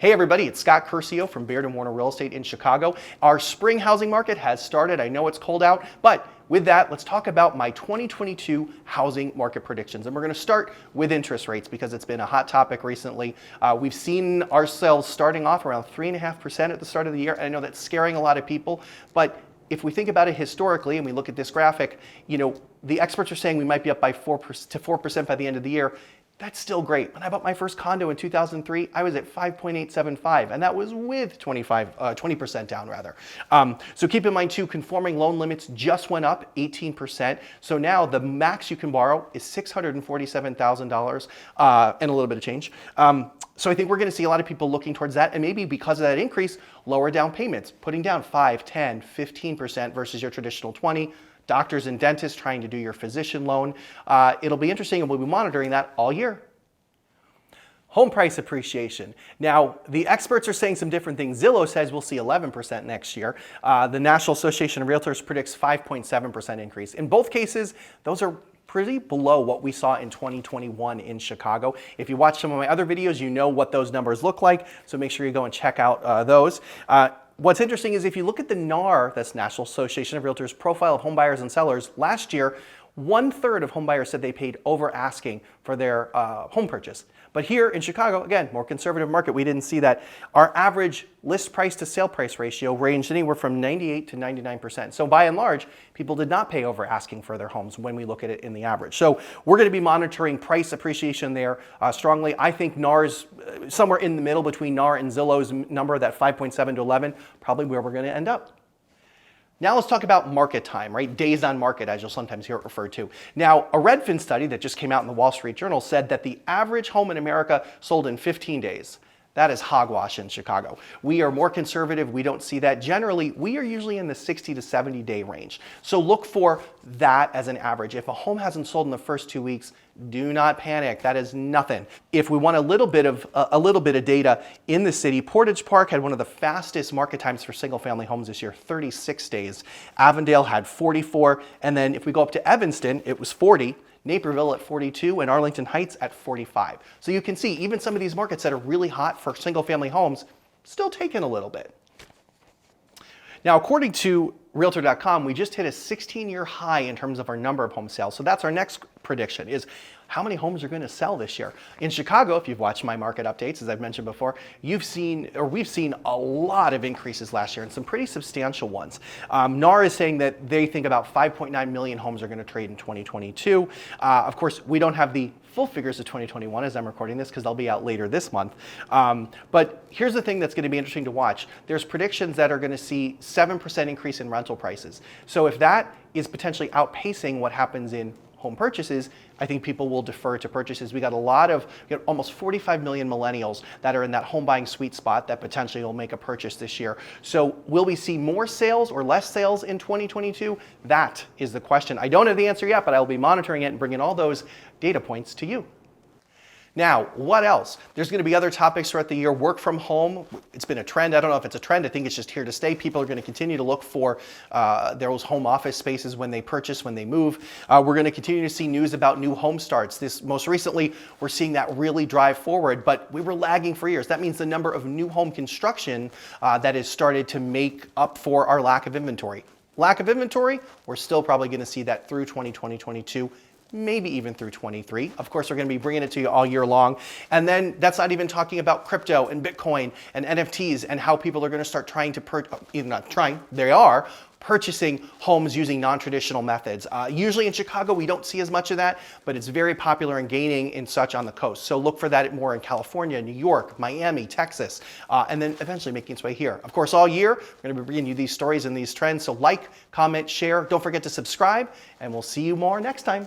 Hey everybody, it's Scott Curcio from Baird Warner Real Estate in Chicago. Our spring housing market has started. I know it's cold out, but with that, let's talk about my 2022 housing market predictions. And we're going to start with interest rates because it's been a hot topic recently. We've seen our sales starting off around 3.5% at the start of the year. And I know that's scaring a lot of people, but if we think about it historically and we look at this graphic, the experts are saying we might be up by 4% to 4% by the end of the year. That's still great. When I bought my first condo in 2003, I was at 5.875, and that was with 20% down rather. So keep in mind too, conforming loan limits just went up 18%. So now the max you can borrow is $647,000 and a little bit of change. So I think we're going to see a lot of people looking towards that, and maybe because of that increase, lower down payments, putting down 5, 10, 15% versus your traditional 20. Doctors and dentists trying to do your physician loan. It'll be interesting, and we'll be monitoring that all year. Home price appreciation. Now, the experts are saying some different things. Zillow says we'll see 11% next year. The National Association of Realtors predicts 5.7% increase. In both cases, those are pretty below what we saw in 2021 in Chicago. If you watch some of my other videos, you know what those numbers look like, so make sure you go and check out those. What's interesting is if you look at the NAR, that's National Association of Realtors, profile of home buyers and sellers, last year, 1/3 of home buyers said they paid over asking for their home purchase. But here in Chicago, again, more conservative market, we didn't see that. Our average list price to sale price ratio ranged anywhere from 98 to 99%. So by and large, people did not pay over asking for their homes when we look at it in the average. So we're going to be monitoring price appreciation there strongly. I think NAR's somewhere in the middle between NAR and Zillow's number, that 5.7 to 11, probably where we're going to end up. Now let's talk about market time, right? Days on market, as you'll sometimes hear it referred to. Now, a Redfin study that just came out in the Wall Street Journal said that the average home in America sold in 15 days. That is hogwash in Chicago. We are more conservative. We don't see that. Generally, we are usually in the 60 to 70 day range. So look for that as an average. If a home hasn't sold in the first 2 weeks, do not panic. That is nothing. If we want a little bit of data in the city, Portage Park had one of the fastest market times for single family homes this year, 36 days. Avondale had 44. And then if we go up to Evanston, it was 40. Naperville at 42, and Arlington Heights at 45. So you can see even some of these markets that are really hot for single family homes still taking a little bit. Now, according to Realtor.com, we just hit a 16-year high in terms of our number of home sales. So that's our next prediction, is how many homes are going to sell this year. In Chicago, if you've watched my market updates, as I've mentioned before, we've seen a lot of increases last year and some pretty substantial ones. NAR is saying that they think about 5.9 million homes are going to trade in 2022. Of course, we don't have the full figures of 2021 as I'm recording this because they'll be out later this month. But here's the thing that's going to be interesting to watch. There's predictions that are going to see 7% increase in rental prices. So if that is potentially outpacing what happens in home purchases, I think people will defer to purchases. We got almost 45 million millennials that are in that home buying sweet spot that potentially will make a purchase this year. So will we see more sales or less sales in 2022? That is the question. I don't have the answer yet, but I'll be monitoring it and bringing all those data points to you. Now, what else? There's going to be other topics throughout the year. Work from home. It's been a trend. I don't know if it's a trend. I think it's just here to stay. People are going to continue to look for those home office spaces when they purchase, when they move. We're going to continue to see news about new home starts. Most recently, we're seeing that really drive forward, but we were lagging for years. That means the number of new home construction that has started to make up for our lack of inventory. Lack of inventory, we're still probably going to see that through 2022. Maybe even through 23. Of course, we're going to be bringing it to you all year long. And then that's not even talking about crypto and Bitcoin and NFTs and how people are going to start trying to they are purchasing homes using non-traditional methods. Usually in Chicago, we don't see as much of that, but it's very popular and gaining in such on the coast. So look for that more in California, New York, Miami, Texas, and then eventually making its way here. Of course, all year, we're going to be bringing you these stories and these trends. So like, comment, share. Don't forget to subscribe, and we'll see you more next time.